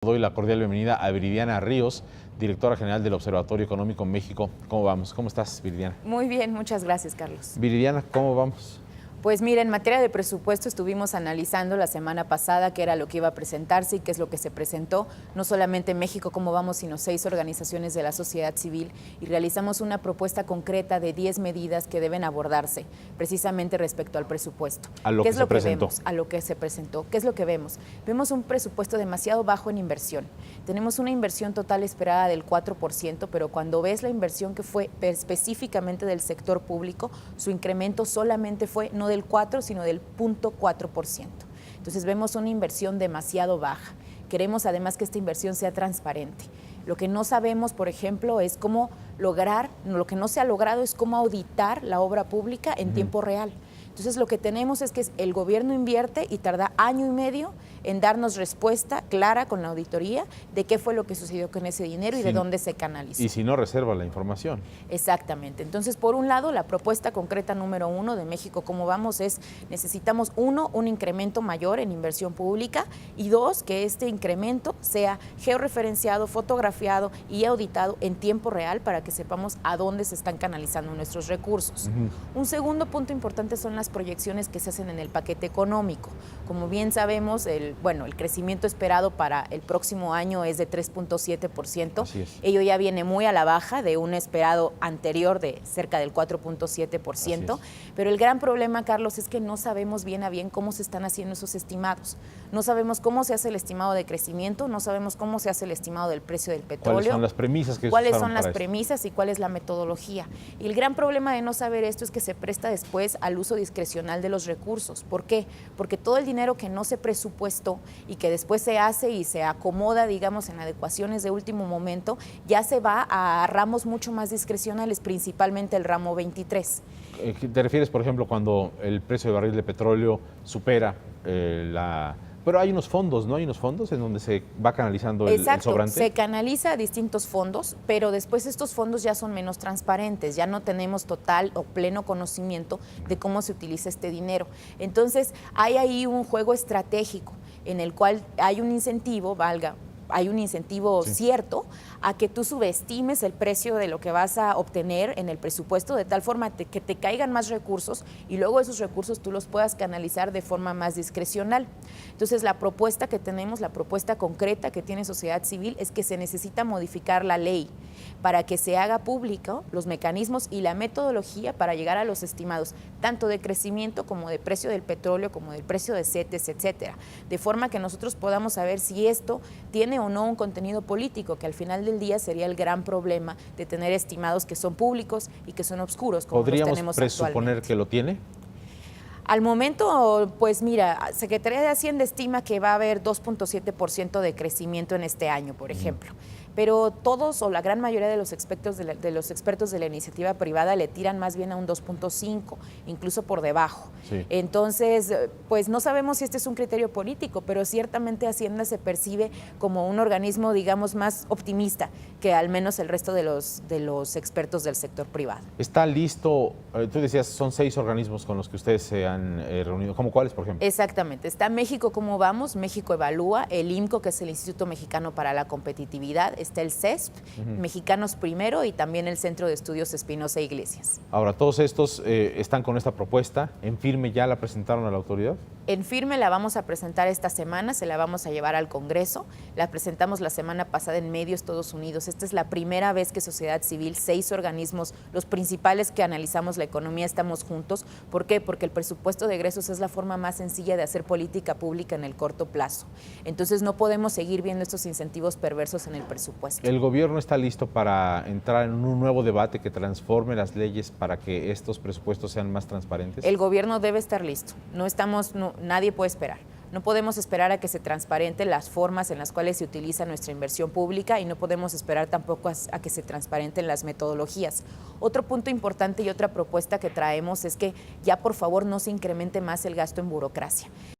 Doy la cordial bienvenida a Viridiana Ríos, directora general del Observatorio Económico México. ¿Cómo vamos? ¿Cómo estás, Viridiana? Muy bien, muchas gracias, Carlos. Viridiana, ¿cómo vamos? Pues mira, en materia de presupuesto estuvimos analizando la semana pasada qué era lo que iba a presentarse y qué es lo que se presentó, no solamente en México Cómo Vamos, sino 6 organizaciones de la sociedad civil, y realizamos una propuesta concreta de 10 medidas que deben abordarse precisamente respecto al presupuesto. A lo ¿Qué que es lo se que presentó. vemos? A lo que se presentó. ¿Qué es lo que vemos? Vemos un presupuesto demasiado bajo en inversión. Tenemos una inversión total esperada del 4%, pero cuando ves la inversión que fue específicamente del sector público, su incremento solamente fue no del 4, sino del 0.4%. Entonces vemos una inversión demasiado baja. Queremos además que esta inversión sea transparente. Lo que no sabemos, por ejemplo, es cómo lograr, lo que no se ha logrado es cómo auditar la obra pública en tiempo real. Entonces lo que tenemos es que el gobierno invierte y tarda año y medio en darnos respuesta clara con la auditoría de qué fue lo que sucedió con ese dinero y de dónde se canalizó. Y si no, reserva la información. Exactamente. Entonces, por un lado, la propuesta concreta número 1 de México Cómo Vamos es: necesitamos, 1, un incremento mayor en inversión pública, y 2, que este incremento sea georreferenciado, fotografiado y auditado en tiempo real para que sepamos a dónde se están canalizando nuestros recursos. Un segundo punto importante son las proyecciones que se hacen en el paquete económico. Como bien sabemos, el crecimiento esperado para el próximo año es de 3.7%. Así es. Ello ya viene muy a la baja de un esperado anterior de cerca del 4.7%. Pero el gran problema, Carlos, es que no sabemos bien a bien cómo se están haciendo esos estimados. No sabemos cómo se hace el estimado de crecimiento, no sabemos cómo se hace el estimado del precio del petróleo. ¿Cuáles son las premisas que ¿Cuáles usaron son las para esto? premisas y cuál es la metodología? Y el gran problema de no saber esto es que se presta después al uso discrecional de los recursos. ¿Por qué? Porque todo el dinero que no se presupuestó y que después se hace y se acomoda, digamos, en adecuaciones de último momento, ya se va a ramos mucho más discrecionales, principalmente el ramo 23. ¿Te refieres, por ejemplo, cuando el precio de barril de petróleo supera la... Pero hay unos fondos, ¿no? Hay unos fondos en donde se va canalizando el sobrante. Se canaliza a distintos fondos, pero después estos fondos ya son menos transparentes, ya no tenemos total o pleno conocimiento de cómo se utiliza este dinero. Entonces, hay ahí un juego estratégico en el cual hay un incentivo, hay un incentivo cierto a que tú subestimes el precio de lo que vas a obtener en el presupuesto, de tal forma que te caigan más recursos y luego esos recursos tú los puedas canalizar de forma más discrecional. Entonces, la propuesta que tenemos, la propuesta concreta que tiene sociedad civil, es que se necesita modificar la ley para que se haga público los mecanismos y la metodología para llegar a los estimados, tanto de crecimiento como de precio del petróleo, como del precio de CETES, etcétera, de forma que nosotros podamos saber si esto tiene o no un contenido político, que al final del día sería el gran problema de tener estimados que son públicos y que son oscuros, como los tenemos ¿Podríamos presuponer actualmente. que lo tiene? Al momento, pues mira, Secretaría de Hacienda estima que va a haber 2.7% de crecimiento en este año, por ejemplo. Pero todos o la gran mayoría de los expertos de la iniciativa privada le tiran más bien a un 2.5, incluso por debajo. Sí. Entonces, pues no sabemos si este es un criterio político, pero ciertamente Hacienda se percibe como un organismo, digamos, más optimista que al menos el resto de los expertos del sector privado. ¿Está listo? Tú decías, son 6 organismos con los que ustedes se han reunido. ¿Cómo cuáles, por ejemplo? Exactamente. Está México Cómo Vamos, México Evalúa, el IMCO, que es el Instituto Mexicano para la Competitividad, está el CESP, Mexicanos Primero, y también el Centro de Estudios Espinosa Iglesias. Ahora, todos estos están con esta propuesta. ¿En firme ya la presentaron a la autoridad? En firme la vamos a presentar esta semana, se la vamos a llevar al Congreso. La presentamos la semana pasada en Medios Todos Unidos. Esta es la primera vez que sociedad civil, 6 organismos, los principales que analizamos la economía, estamos juntos. ¿Por qué? Porque el presupuesto de egresos es la forma más sencilla de hacer política pública en el corto plazo. Entonces no podemos seguir viendo estos incentivos perversos en el presupuesto. ¿El gobierno está listo para entrar en un nuevo debate que transforme las leyes para que estos presupuestos sean más transparentes? El gobierno debe estar listo. Nadie puede esperar. No podemos esperar a que se transparenten las formas en las cuales se utiliza nuestra inversión pública y no podemos esperar tampoco a que se transparenten las metodologías. Otro punto importante y otra propuesta que traemos es que ya por favor no se incremente más el gasto en burocracia.